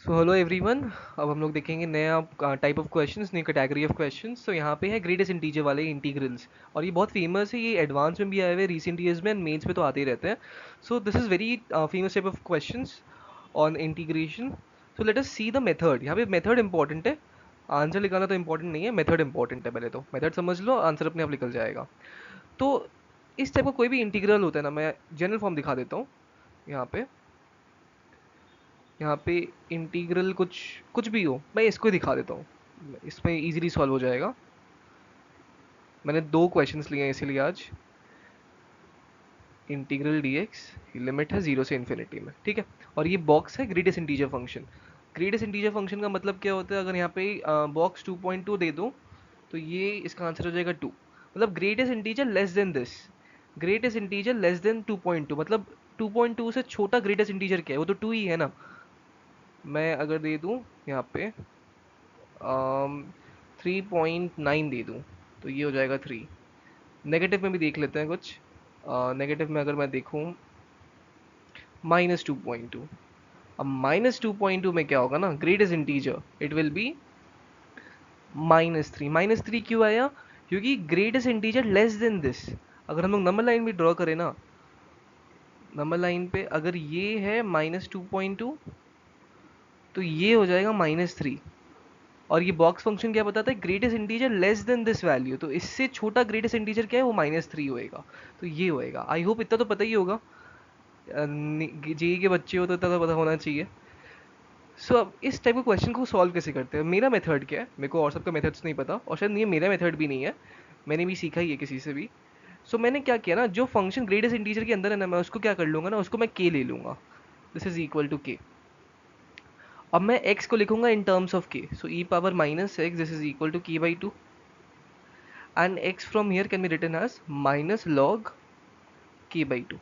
So hello everyone. अब हम लोग देखेंगे नया type of questions, new category of questions. तो यहाँ पे है ग्रेटेस्ट इंटीजर वाले इंटीग्रल्स, और ये बहुत फेमस है। ये एडवांस में भी आए हुए रिसेंट ईयर्स में, एंड मेंस में तो आते ही रहते हैं। So this is very famous type of questions on integration. So let us see the method. यहाँ पे मेथड इंपॉर्टेंट है, आंसर निकालना तो इंपॉर्टेंट नहीं है, मेथड इंपॉर्टेंट है। पहले तो मेथड समझ लो, आंसर अपने आप निकल जाएगा। तो इस टाइप का कोई भी इंटीग्रल होता है ना, मैं जनरल फॉर्म दिखा देता हूँ। यहाँ पे इंटीग्रल कुछ कुछ भी हो, मैं इसको ही दिखा देता हूँ, इसमें इजीली सॉल्व हो जाएगा। मैंने दो क्वेश्चंस लिए हैं इसीलिए आज। इंटीग्रल डीएक्स, लिमिट है 0 से इन्फिनिटी में, ठीक है। और ये बॉक्स है greatest integer function. Greatest integer function का मतलब क्या होता है? अगर यहाँ पे बॉक्स 2.2 दे दूँ तो ये इसका आंसर हो जाएगा 2। मतलब greatest integer less than this, greatest integer less than 2.2, मतलब 2.2 से छोटा ग्रेटेस्ट इंटीजर क्या है? वो तो 2 ही है ना। मैं अगर दे दूँ यहाँ पे 3.9 दे दूँ तो ये हो जाएगा 3। नेगेटिव में भी देख लेते हैं कुछ। नेगेटिव में अगर मैं देखूँ -2.2। अब -2.2 में क्या होगा ना, greatest integer it will be -3। -3 क्यों आया? क्योंकि greatest integer less than this. अगर हम लोग नंबर लाइन भी ड्रॉ करें ना, नंबर लाइन पे अगर ये है -2.2 तो ये हो जाएगा -3। और ये बॉक्स फंक्शन क्या बताता है? Greatest integer less than this value. तो इससे छोटा ग्रेटेस्ट इंटीजर क्या है? वो -3 होएगा। तो ये होएगा। आई होप इतना तो पता ही होगा, जेई के बच्चे हो तो इतना तो पता होना चाहिए। सो अब इस टाइप के क्वेश्चन को सॉल्व कैसे करते हैं? मेरा मेथड क्या है? मेरे को और सबका मेथड्स नहीं पता, और शायद ये मेरा मेथड भी नहीं है, मैंने भी सीखा ही है किसी से भी। सो मैंने क्या किया ना, जो फंक्शन ग्रेटेस्ट इंटीजर के अंदर है ना, मैं उसको क्या कर लूँगा ना, उसको मैं के ले लूँगा। दिस इज इक्वल टू के। अब मैं x को लिखूंगा in terms of k, so e power -x, this is equal to k/2, and x from here can be written as minus log k/2।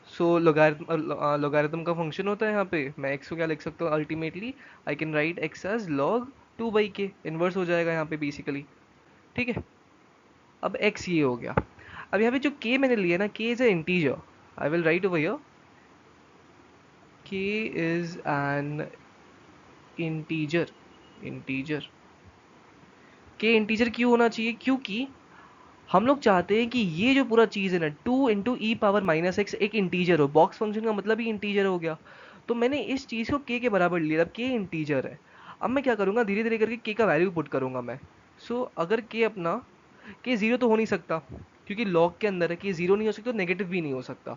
So logarithm का function होता है यहाँ पे। मैं x को क्या लिख सकता हूँ? Ultimately I can write x as log 2/k, inverse हो जाएगा यहाँ पे बेसिकली, ठीक है। अब x ये हो गया। अब यहाँ पे जो k मैंने लिया ना, k is a integer. I will write over here k is an integer. Integer k integer क्यों होना चाहिए? क्योंकि हम लोग चाहते हैं कि ये जो पूरा चीज़ है ना, 2 × e⁻⁻x एक इंटीजर हो। बॉक्स फंक्शन का मतलब ही इंटीजर हो गया। तो मैंने इस चीज़ को k के बराबर लिया। अब k इंटीजर है। अब मैं क्या करूँगा, धीरे धीरे करके k का वैल्यू पुट करूँगा मैं। सो अगर k अपना, k जीरो तो हो नहीं सकता क्योंकि लॉग के अंदर है। k जीरो नहीं हो सकता, नेगेटिव भी नहीं हो सकता।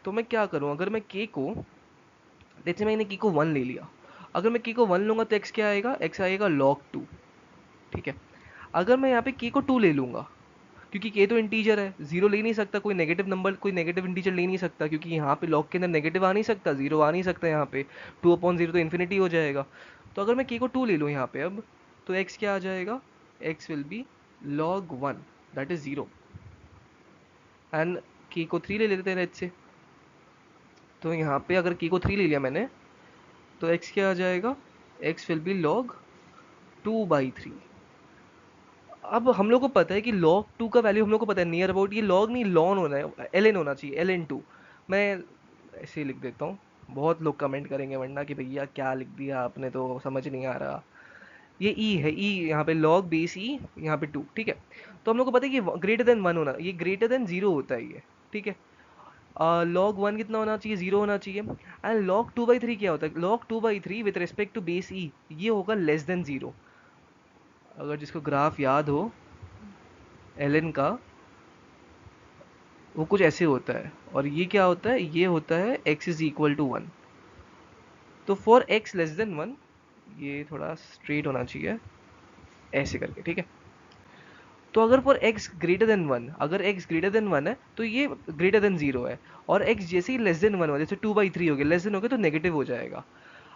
तो मैं क्या करूँ, अगर मैं k को, जैसे मैंने k को 1 ले लिया, अगर मैं k को 1 लूँगा तो x क्या आएगा? x आएगा log 2, ठीक है। अगर मैं यहाँ पे k को 2 ले लूँगा, क्योंकि k तो इंटीजर है, जीरो ले नहीं सकता कोई नेगेटिव नंबर, कोई नेगेटिव इंटीजर ले नहीं सकता, क्योंकि यहाँ पे लॉग के अंदर नेगेटिव आ नहीं सकता, जीरो आ नहीं सकता यहाँ पे। 2/0 तो इन्फिनिटी हो जाएगा। तो अगर मैं k को 2 ले लूँ यहाँ पे अब, तो x क्या आ जाएगा? x will be log 1, that is 0। And k को 3 ले लेते हैं लेट्स से। तो यहाँ पे अगर k को 3 ले लिया मैंने, तो x क्या आ जाएगा? x will be log 2/3। अब हम लोग को पता है कि log 2 का वैल्यू हम लोग को पता है नियर अबाउट, ये log नहीं लॉन होना है, ln होना चाहिए, ln 2। मैं ऐसे ही लिख देता हूँ, बहुत लोग कमेंट करेंगे वरना कि भैया क्या लिख दिया आपने, तो समझ नहीं आ रहा। ये e है, e यहाँ पे log बेस e, यहाँ पे 2, ठीक है। तो हम लोग को पता है कि ग्रेटर देन 1 होना, ये ग्रेटर देन 0 होता है ये, ठीक है। log 1 कितना होना चाहिए? 0 होना चाहिए। एंड log 2/3 क्या होता है? log 2/3 with respect to base e, ये होगा लेस देन 0। अगर जिसको ग्राफ याद हो ln का, वो कुछ ऐसे होता है। और ये क्या होता है? ये होता है x इज इक्वल टू 1। तो फॉर x लेस देन 1, ये थोड़ा स्ट्रेट होना चाहिए ऐसे करके, ठीक है। तो अगर फॉर x ग्रेटर देन 1, अगर x ग्रेटर देन 1 है तो ये ग्रेटर देन 0 है। और x जैसे ही लेस देन 1 हो, जैसे 2/3 हो गया, लेस देन हो गया तो नेगेटिव हो जाएगा।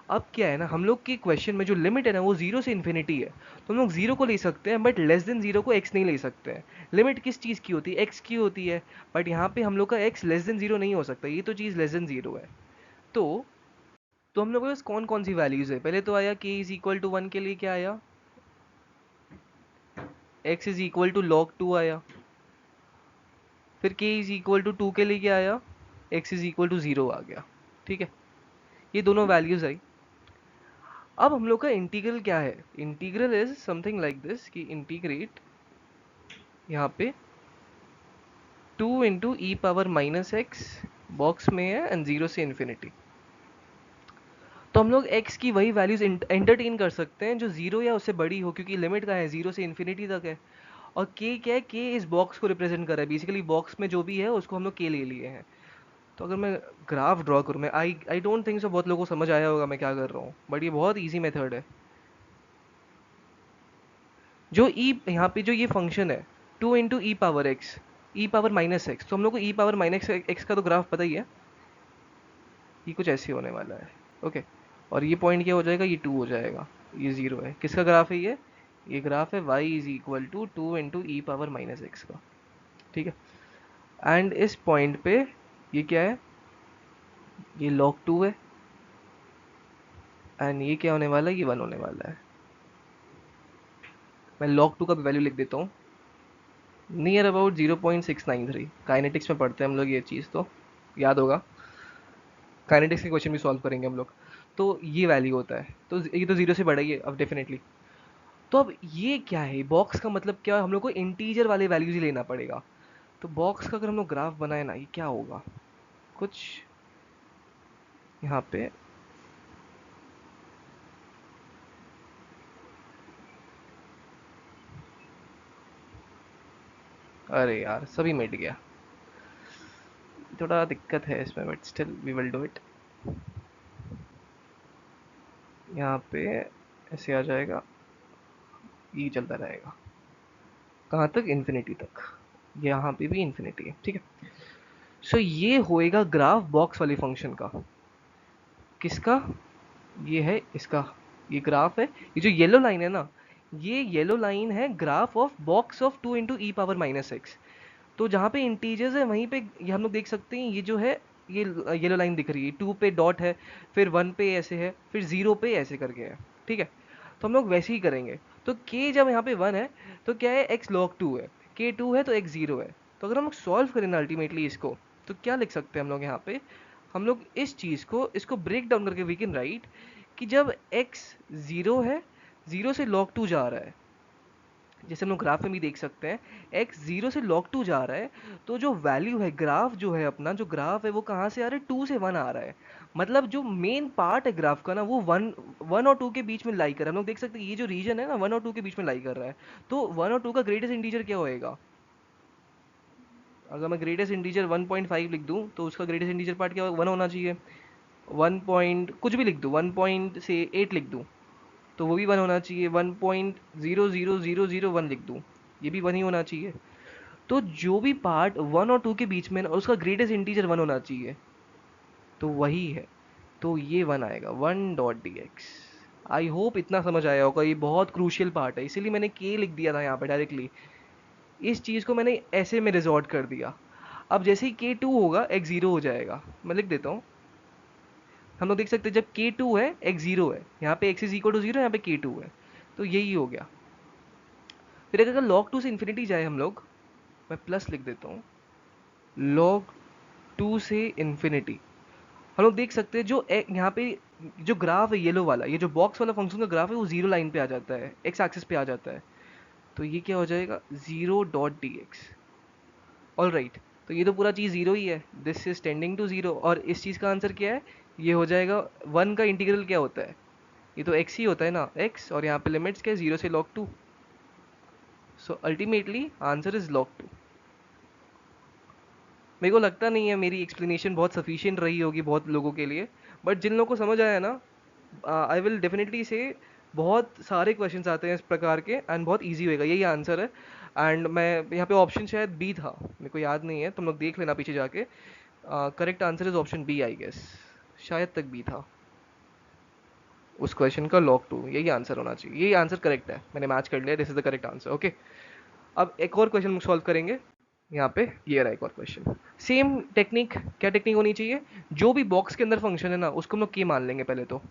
अब क्या है ना, हम लोग के क्वेश्चन में जो लिमिट है ना, वो 0 से इन्फिनिटी है। तो हम लोग 0 को ले सकते हैं, बट लेस देन 0 को x नहीं ले सकते हैं। लिमिट किस चीज़ की होती है? x की होती है। बट यहाँ पे हम लोग का x लेस देन 0 नहीं हो सकता, ये तो चीज़ लेस देन 0 है। तो हम लोग के पास कौन कौन सी वैल्यूज़ है? पहले तो आया k इज इक्वल टू 1 के लिए क्या आया? x is equal to log 2 आया। फिर k इज इक्वल टू 2 के लिए क्या आया? x इज इक्वल टू 0 आ गया, ठीक है। ये दोनों वैल्यूज़ आई। अब हम लोग का इंटीग्रल क्या है? Integral is something like this कि इंटीग्रेट यहाँ पे 2 into e power minus x box में है एंड 0 से इन्फिनिटी। तो हम लोग x की वही वैल्यूज एंटरटेन कर सकते हैं जो 0 या उससे बड़ी हो, क्योंकि लिमिट का है 0 से इन्फिनिटी तक है। और k क्या है? k इस बॉक्स को रिप्रेजेंट कर रहा है, बेसिकली बॉक्स में जो भी है उसको हम लोग k ले लिए हैं। तो अगर मैं ग्राफ ड्रॉ करूँ, मैं आई डोंट थिंक सो बहुत लोगों को समझ आया होगा मैं क्या कर रहा हूँ, बट ये बहुत ईजी मेथड है। जो e यहाँ पे जो ये फंक्शन है 2 इंटू ई पावर एक्स, ई पावर माइनस एक्स, तो हम लोग को ई पावर माइनस एक्स का तो ग्राफ पता ही है, ये कुछ ऐसे होने वाला है। ओके, और ये पॉइंट क्या हो जाएगा? ये 2 हो जाएगा, ये 0 है। किसका ग्राफ है ये ग्राफ है y is equal to 2 into e power minus x का। ठीक है, एंड इस पॉइंट पे ये क्या है? ये log 2 है, एंड ये क्या होने वाला है? ये 1 होने वाला है। मैं log 2 का भी वैल्यू लिख देता हूँ, नियर अबाउट 0.693। काइनेटिक्स में पढ़ते हैं हम लोग ये चीज़, तो याद होगा, काइनेटिक्स के क्वेश्चन भी सॉल्व करेंगे हम लोग। तो ये वैल्यू होता है, तो ये तो 0 से बड़ा ही है अब डेफिनेटली। तो अब ये क्या है? बॉक्स का मतलब क्या है? हम लोग को इंटीजर वाले वैल्यूज ही लेना पड़ेगा। तो बॉक्स का अगर हम लोग ग्राफ बनाए ना, ये क्या होगा? कुछ यहाँ पे, अरे यार सभी मिट गया, थोड़ा दिक्कत है इसमें, but still we will do it. यहाँ पे ऐसे आ जाएगा, ये चलता रहेगा कहाँ तक? इन्फिनिटी तक। यहाँ पे भी इन्फिनिटी है, ठीक है। सो ये होएगा ग्राफ बॉक्स वाली फंक्शन का। किसका? ये है इसका, ये ग्राफ है। ये जो येलो लाइन है ना, ये येलो लाइन है graph of box of 2 into e power minus x. तो जहाँ पे इंटीजर्स है वहीं पे ये हम लोग देख सकते हैं, ये जो है ये येलो लाइन दिख रही है, 2 पे डॉट है, फिर 1 पे ऐसे है, फिर 0 पे ऐसे करके है। ठीक है, तो हम लोग वैसे ही करेंगे। तो k जब यहाँ पे 1 है तो क्या है? x log 2 है, k 2 है तो x 0 है। तो अगर हम लोग सॉल्व करें ना अल्टीमेटली इसको, तो क्या लिख सकते हैं हम लोग यहाँ पे? हम लोग इस चीज़ को इसको ब्रेक डाउन करके वी कैन राइट कि जब x 0 है, 0 से log 2 जा रहा है, जैसे हम लोग ग्राफ में भी देख सकते हैं, x 0 से log 2 जा रहा है, तो जो वैल्यू है, ग्राफ जो है अपना, जो ग्राफ है वो कहाँ से आ रहा है? 2 से 1 आ रहा है। मतलब जो मेन पार्ट है ग्राफ का ना, वो 1 और 2 के बीच में लाई कर रहा है। हम लोग देख सकते हैं ये जो रीजन है ना, 1 और 2 के बीच में लाई कर रहा है। तो 1 और 2 का ग्रेटेस्ट इंटीजर क्या होएगा? अगर मैं ग्रेटेस्ट इंटीजर 1.5 लिख दूं, तो उसका ग्रेटेस्ट इंटीजर पार्ट क्या 1 होना चाहिए। 1 पॉइंट कुछ भी लिख दूं, 1 पॉइंट से 8 लिख दूं, तो वो भी 1 होना चाहिए। 1.00001 लिख दूं, ये भी 1 ही होना चाहिए। तो जो भी पार्ट 1 और 2 के बीच में ना, उसका ग्रेटेस्ट इंटीजर 1 होना चाहिए, तो वही है। तो ये 1 आएगा, 1.dx। आई होप इतना समझ आया होगा, ये बहुत क्रूशियल पार्ट है, इसीलिए मैंने के लिख दिया था यहाँ पे डायरेक्टली। इस चीज़ को मैंने ऐसे में रिजॉर्ट कर दिया। अब जैसे ही के टू होगा, एक्स जीरो हो जाएगा। मैं लिख देता हूँ, हम लोग देख सकते हैं जब के टू है एक्स जीरो है, यहाँ पे x is equal to zero, यहाँ पे के टू है, तो यही हो गया। फिर अगर log 2 से इन्फिनिटी जाए हम लोग, मैं प्लस लिख देता हूँ, log 2 से इन्फिनिटी। हम लोग देख सकते हैं जो यहाँ पे जो ग्राफ है येलो वाला, ये जो बॉक्स वाला फंक्शन का ग्राफ है, वो जीरो लाइन पे आ जाता है, एक्स एक्सिस पे आ जाता है। तो ये क्या हो जाएगा? 0.dx। ऑल राइट, तो ये तो पूरा चीज़ जीरो ही है, this is tending to zero. और इस चीज़ का आंसर क्या है? ये हो जाएगा 1 का इंटीग्रल क्या होता है? ये तो x ही होता है ना, x, और यहाँ पे लिमिट्स क्या है? 0 से log 2। So ultimately answer is log 2। मेरे को लगता नहीं है मेरी एक्सप्लेनेशन बहुत सफिशिएंट रही होगी बहुत लोगों के लिए, बट जिन लोगों को समझ आया ना, आई विल डेफिनेटली से बहुत सारे क्वेश्चंस आते हैं इस प्रकार के, एंड बहुत इजी होएगा, यही आंसर है। एंड मैं यहाँ पे ऑप्शन शायद बी था, मेरे को याद नहीं है, तुम लोग देख लेना पीछे जाके। Correct answer is option b I guess, शायद तक बी था उस क्वेश्चन का। log 2 यही आंसर होना चाहिए, यही आंसर करेक्ट है, मैंने मैच कर लिया, this is the correct answer. Okay, अब एक और क्वेश्चन सॉल्व करेंगे। यहाँ पे ये रहा एक और क्वेश्चन, सेम टेक्निक। क्या टेक्निक होनी चाहिए? जो भी बॉक्स के अंदर फंक्शन है ना, उसको हम लोग के मान लेंगे पहले तो।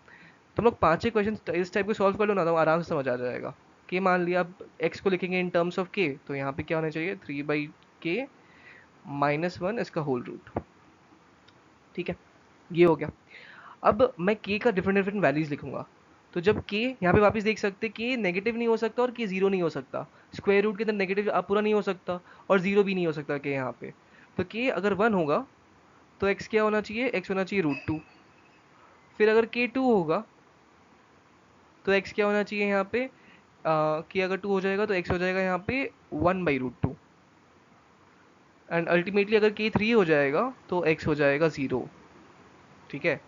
तुम लोग 5-6 क्वेश्चन इस टाइप के सॉल्व कर लो ना, तो आराम से समझ आ जाएगा। के मान लिया, अब एक्स को लिखेंगे इन टर्म्स ऑफ के, तो यहाँ पे क्या होना चाहिए? 3/k माइनस 1 इसका होल रूट। ठीक है, ये हो गया। अब मैं के का डिफरेंट डिफरेंट वैल्यूज लिखूंगा। तो जब k यहाँ पे वापस देख सकते k नेगेटिव नहीं हो सकता और k जीरो नहीं हो सकता, स्क्वायर रूट के अंदर नेगेटिव पूरा नहीं हो सकता और जीरो भी नहीं हो सकता k यहाँ पे। तो k अगर 1 होगा तो x क्या होना चाहिए, x होना चाहिए √2। फिर अगर k 2 होगा तो x क्या होना चाहिए यहाँ पे, k अगर 2 हो जाएगा तो x हो जाएगा यहाँ पे 1/√2। एंड अल्टीमेटली अगर k 3 हो जाएगा तो x हो जाएगा 0। ठीक है,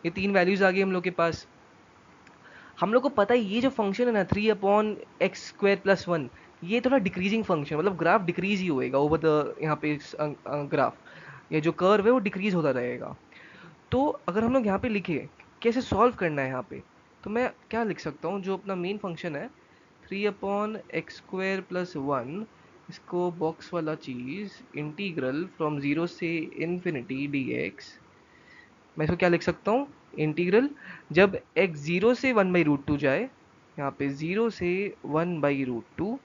ये तीन वैल्यूज आ गई हम लोग के पास। हम लोग को पता है ये जो फंक्शन है ना 3/x² + 1, ये थोड़ा डिक्रीजिंग फंक्शन, मतलब ग्राफ डिक्रीज ही होएगा ओवर द यहाँ पे ग्राफ, ये जो कर्व है वो डिक्रीज होता रहेगा। तो अगर हम लोग यहाँ पे लिखे कैसे सॉल्व करना है यहाँ पे, तो मैं क्या लिख सकता हूँ, जो अपना मेन फंक्शन है 3/x² + 1, इसको बॉक्स वाला चीज़ इंटीग्रल फ्रॉम 0 से इन्फिनिटी dx, मैं इसको क्या लिख सकता हूँ, इंटीग्रल जब x 0 से 1/√2 जाए, यहाँ पे 0 से 1/√2,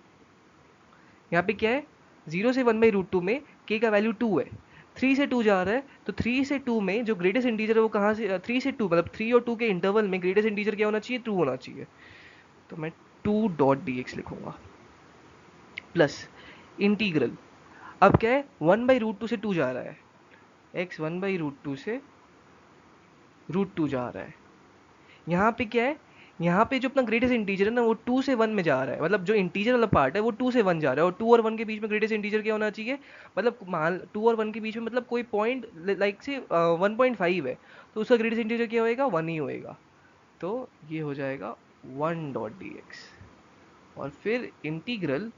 यहाँ पे क्या है 0 से 1/√2 में k का वैल्यू 2 है, 3 से 2 जा रहा है, तो 3 से 2 में जो ग्रेटेस्ट इंटीजर है वो कहाँ से, 3 से 2 मतलब 3 और 2 के इंटरवल में ग्रेटेस्ट इंटीजर क्या होना चाहिए, 2 होना चाहिए। तो मैं 2.dx लिखूंगा प्लस इंटीग्रल, अब क्या है 1/√2 से 2 जा रहा है, x 1/√2 से √2 जा रहा है। यहाँ पे क्या है, यहाँ पे जो अपना ग्रेटेस्ट इंटीजर है ना वो 2 से 1 में जा रहा है, मतलब जो इंटीजर वाला पार्ट है वो 2 से 1 जा रहा है, और 2 और 1 के बीच में ग्रेटेस्ट इंटीजर क्या होना चाहिए, मतलब मान 2 और 1 के बीच में मतलब कोई पॉइंट लाइक से 1.5 है, तो उसका ग्रेटेस्ट इंटीजर क्या होएगा, 1 ही होएगा। तो ये हो जाएगा 1.dx, और फिर इंटीग्रल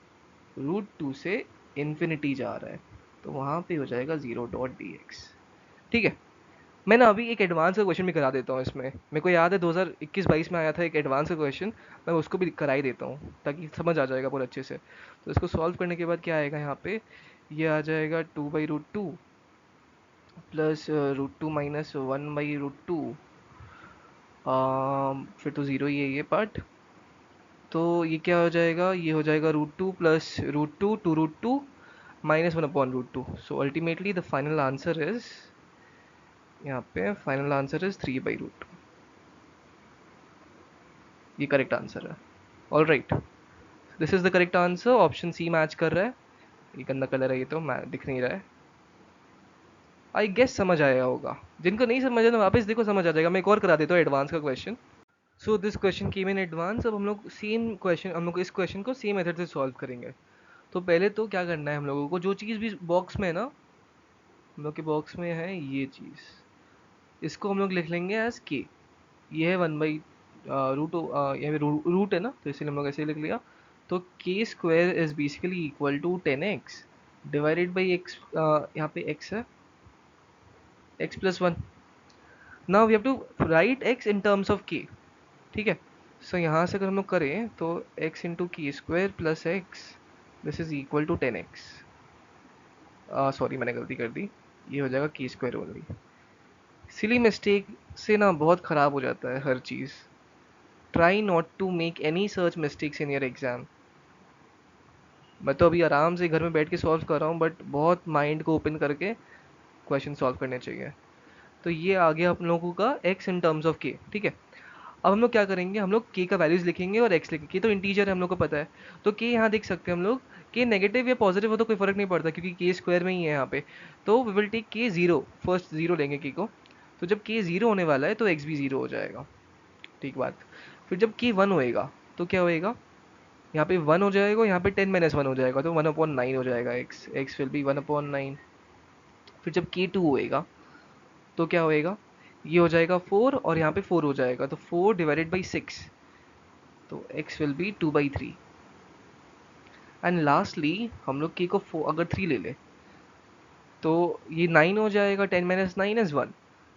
√2 से इन्फिनिटी जा रहा है, तो वहाँ पे हो जाएगा 0.dx। ठीक है, मैं ना अभी एक एडवांस का क्वेश्चन भी करा देता हूँ इसमें, मेरे को याद है 2021-22 में आया था एक एडवांस का क्वेश्चन, मैं उसको भी करा ही देता हूँ ताकि समझ आ जाएगा पूरा अच्छे से। तो इसको सॉल्व करने के बाद क्या आएगा यहाँ पे, ये आ जाएगा 2/√2 प्लस √2 - 1/√2, फिर तो ज़ीरो ही है ये पार्ट, तो ये क्या हो जाएगा, ये हो जाएगा √2 plus √2 2√2 -1/√2। So ultimately the final answer is, यहाँ पे फाइनल आंसर इज 3/√2, ये करेक्ट आंसर है। All right, this is the correct answer, option c match कर रहा है। ये गंदा कलर है, ये तो मैं दिख नहीं रहा है। आई गेस समझ आया होगा, जिनको नहीं समझ आया वापस देखो समझ आ जाएगा। मैं एक और करा देता हूँ एडवांस का question. So this question came in advance, अब हम लोग सेम क्वेश्चन, हम लोग इस क्वेश्चन को सेम मेथड से सॉल्व करेंगे। तो पहले तो क्या करना है हम लोगों को, जो चीज़ भी बॉक्स में है ना, हम लोग के बॉक्स में है ये चीज़, इसको हम लोग लिख लेंगे एज के, ये है 1/रूट, यहाँ पे रूट है ना, तो इसलिए हम लोग ऐसे लिख लिया। तो k square is basically equal to 10x divided by x, यहाँ पे x है x + 1। Now we have to write x in terms of k। ठीक है, सो यहाँ से अगर हम लोग करें तो x इंटू k square plus x, this is equal to 10x, sorry मैंने गलती कर दी, ये हो जाएगा की स्क्वायर ओनली। सिली मिस्टेक से ना बहुत ख़राब हो जाता है हर चीज़। Try not to make any सर्च मिस्टेक्स इन योर एग्जाम। मैं तो अभी आराम से घर में बैठ के सॉल्व कर रहा हूँ, बट बहुत माइंड को ओपन करके क्वेश्चन सॉल्व करने चाहिए। तो ये आ गया हम लोगों का x in terms of k। ठीक है, अब हम लोग क्या करेंगे, हम लोग k का वैल्यूज लिखेंगे और x लिखेंगे। k तो इंटीजर है हम लोग को पता है, तो k यहाँ देख सकते हैं हम लोग, k नेगेटिव या पॉजिटिव हो तो कोई फर्क नहीं पड़ता क्योंकि k स्क्वायर में ही है यहाँ पे। तो we will take k 0, first 0 लेंगे k को। तो जब k 0 होने वाला है तो x भी 0 हो जाएगा। ठीक बात, फिर जब k 1 होएगा तो क्या होएगा, यहाँ पे 1 हो जाएगा, यहाँ पे 10 - 1 हो जाएगा, तो 1/9 हो जाएगा x विल बी 1/9। फिर जब k2 होएगा तो क्या होएगा, ये हो जाएगा 4 और यहाँ पे 4 हो जाएगा, तो 4 डिवाइडेड बाई 6, तो x will be 2/3। And lastly हम लोग k को 4 अगर 3 ले ले तो ये 9 हो जाएगा, 10 - 9 इज 1।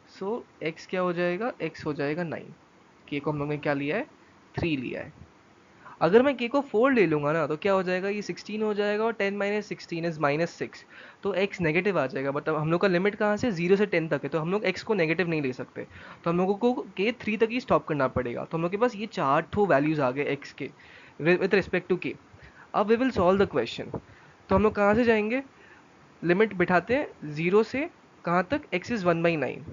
सो x क्या हो जाएगा, x हो जाएगा 9। k को हम लोग ने क्या लिया है, 3 लिया है। अगर मैं k को 4 ले लूँगा ना तो क्या हो जाएगा, ये 16 हो जाएगा, और 10 - 16 इज -6, तो x नेगेटिव आ जाएगा। बट अब हम लोग का लिमिट कहाँ से, 0 से 10 तक है, तो हम लोग x को नेगेटिव नहीं ले सकते, तो हम लोगों को k 3 तक ही स्टॉप करना पड़ेगा। तो हम लोग के पास ये 4 ठो वैल्यूज आ गए x के विद रिस्पेक्ट टू k। अब we will solve the question. तो हम लोग कहाँ से जाएंगे, लिमिट बिठाते हैं 0 से कहाँ तक, x इज 1/9,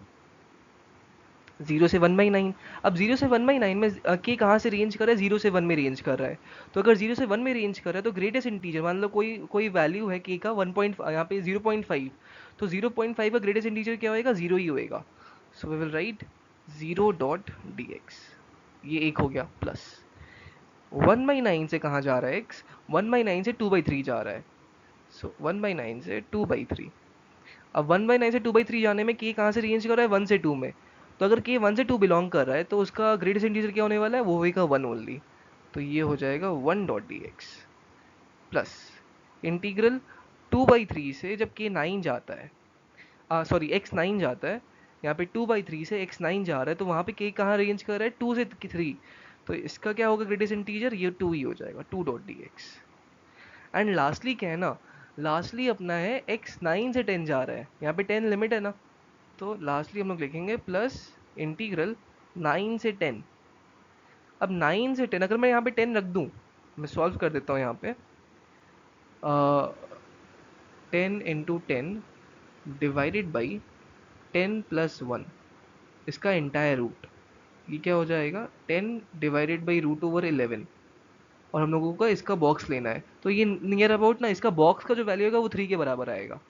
0 से 1/9। अब 0 से 1/9 में के कहाँ से रेंज कर रहा है, 0 से 1 में रेंज कर रहा है। तो अगर 0 से 1 में रेंज कर रहा है तो ग्रेटेस्ट इंटीजर मान लो कोई कोई वैल्यू है के का 1 पॉइंट, यहाँ पे 0.5, तो 0.5 का ग्रेटेस्ट इंटीजर क्या होएगा, 0 ही होएगा। So we will write 0.dx, ये एक हो गया। प्लस 1/9 से कहाँ जा रहा है x, 1/9 से 2/3 जा रहा है। सो 1/9 से 2/3। अब 1/9 से 2/3 जाने में k कहाँ से रेंज कर रहा है, 1 से 2 में। तो अगर k 1 से 2 बिलोंग कर रहा है तो उसका ग्रेटेस्ट इंटीजर क्या होने वाला है, वो होगा 1 ओनली। तो ये हो जाएगा 1.dx प्लस इंटीग्रल 2/3 से जब k 9 जाता है, सॉरी x 9 जाता है, यहाँ पे 2/3 से x 9 जा रहा है तो वहाँ पे k कहाँ रेंज कर रहा है, 2 से 3। तो इसका क्या होगा ग्रेटेस्ट इंटीजर, ये 2 ही हो जाएगा, 2.dx। एंड लास्टली क्या है ना, लास्टली अपना है x 9 से 10 जा रहा है, यहाँ पे 10 लिमिट है ना, तो लास्टली हम लोग लिखेंगे प्लस इंटीग्रल 9 से 10। अब 9 से 10 अगर मैं यहाँ पे 10 रख दूँ, मैं सॉल्व कर देता हूँ यहाँ पे, 10 इंटू 10 डिवाइडेड बाई 10 प्लस 1, इसका एंटायर रूट, ये क्या हो जाएगा 10 डिवाइडेड बाई रूट ओवर 11। और हम लोगों को इसका बॉक्स लेना है, तो ये नियर अबाउट ना इसका बॉक्स का जो वैल्यू होगा वो 3 के बराबर आएगा,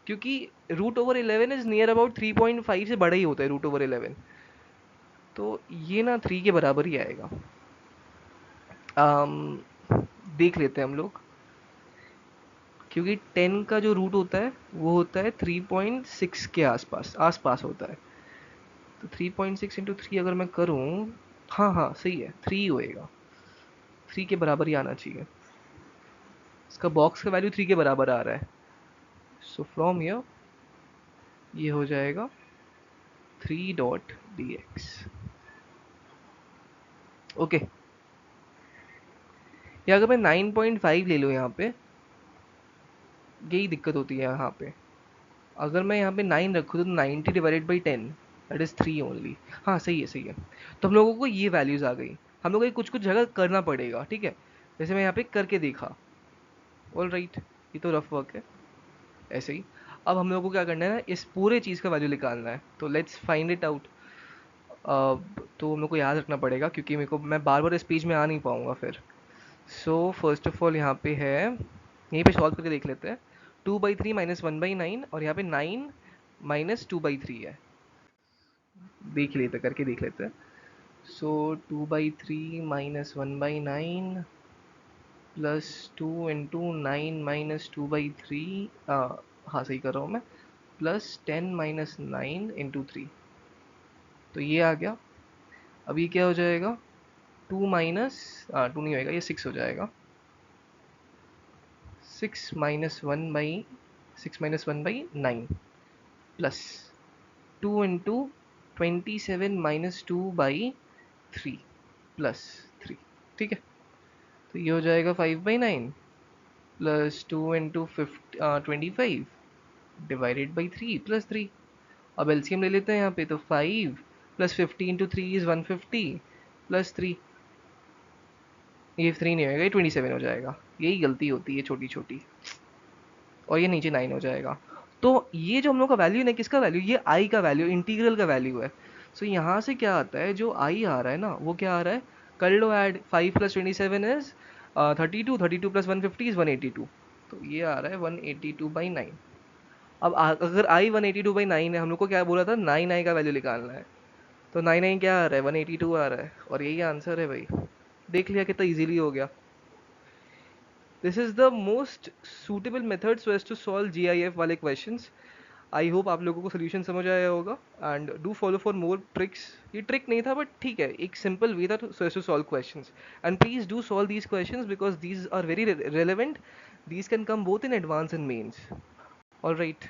क्योंकि root over 11 is near about 3.5 से बड़ा ही होता है रूट ओवर 11। तो ये ना 3 के बराबर ही आएगा। देख लेते हैं हम लोग, क्योंकि 10 का जो रूट होता है वो होता है 3.6 के आसपास आसपास होता है। तो 3.6 इंटू 3 अगर मैं करूँ, हाँ हाँ सही है, 3 होएगा, 3 के बराबर ही आना चाहिए। इसका बॉक्स का वैल्यू 3 के बराबर आ रहा है। सो फ्रॉम हियर ये हो जाएगा 3.dx। ओके, या अगर मैं 9.5 ले लूँ यहाँ पे, यही दिक्कत होती है यहाँ पे। अगर मैं यहाँ पे 9 रखूँ तो 90 divided by 10 that is 3 only. हाँ सही है सही है। तो हम लोगों को ये वैल्यूज़ आ गई, हम लोगों को कुछ कुछ जगह करना पड़ेगा, ठीक है। जैसे मैं यहाँ पे करके देखा, ऑल राइट, ये तो रफ वर्क है ऐसे ही। अब हम लोगों को क्या करना है ना, इस पूरे चीज़ का वैल्यू निकालना है, तो लेट्स फाइंड इट आउट। तो हम लोग को याद रखना पड़ेगा, क्योंकि मेरे को मैं बार बार इस पेज में आ नहीं पाऊँगा फिर। सो फर्स्ट ऑफ ऑल यहाँ पे है, यहीं पे सॉल्व करके देख लेते हैं। 2/3 माइनस 1/9, और यहाँ पे 9 माइनस 2/3 है, देख लेते करके देख लेते हैं। सो 2/3 माइनस 1/9 प्लस 2 इंटू 9 माइनस 2/3, हाँ सही कर रहा हूँ मैं, प्लस 10 माइनस 9 इंटू 3। तो ये आ गया। अब ये क्या हो जाएगा, 2 माइनस, 2 नहीं होएगा, ये 6 हो जाएगा। 6 minus 1/9 plus 2 into 27 minus 2/3 plus 3, ठीक है। तो ये हो जाएगा 5/9 plus 2 into 25 divided by 3 plus 3। अब एलसीएम ले लेते हैं यहाँ पे, तो 5 प्लस 50 इंटू 3 इज़ 150 प्लस 3, ये 3 नहीं होएगा, ये 27 हो जाएगा। यही गलती होती है छोटी छोटी, और ये नीचे 9 हो जाएगा। तो ये जो हम लोग का वैल्यू है ना, किसका वैल्यू, ये आई का वैल्यू, इंटीग्रल का वैल्यू है। सो यहाँ से क्या आता है, जो आई आ रहा है ना वो क्या आ रहा है, कर लो add, 5 plus 27 is 32, 32 plus 150 is 182। तो ये आ रहा है 182/9। अब अगर आई 182/9 है, हम लोग को क्या बोला था, 9 आई का वैल्यू निकालना है, तो 9 आई क्या आ रहा है, 182 आ रहा है, और यही आंसर है भाई। देख लिया कितना इजीली हो गया। This is the most suitable method so as to solve GIF वाले questions. आई होप आप लोगों को सोल्यूशन समझ आया होगा, and do follow for more tricks. ये ट्रिक नहीं था बट ठीक है, एक सिंपल वे था so as to solve questions. And please do solve these questions because these are very relevant, these can come both in advance and mains. All right,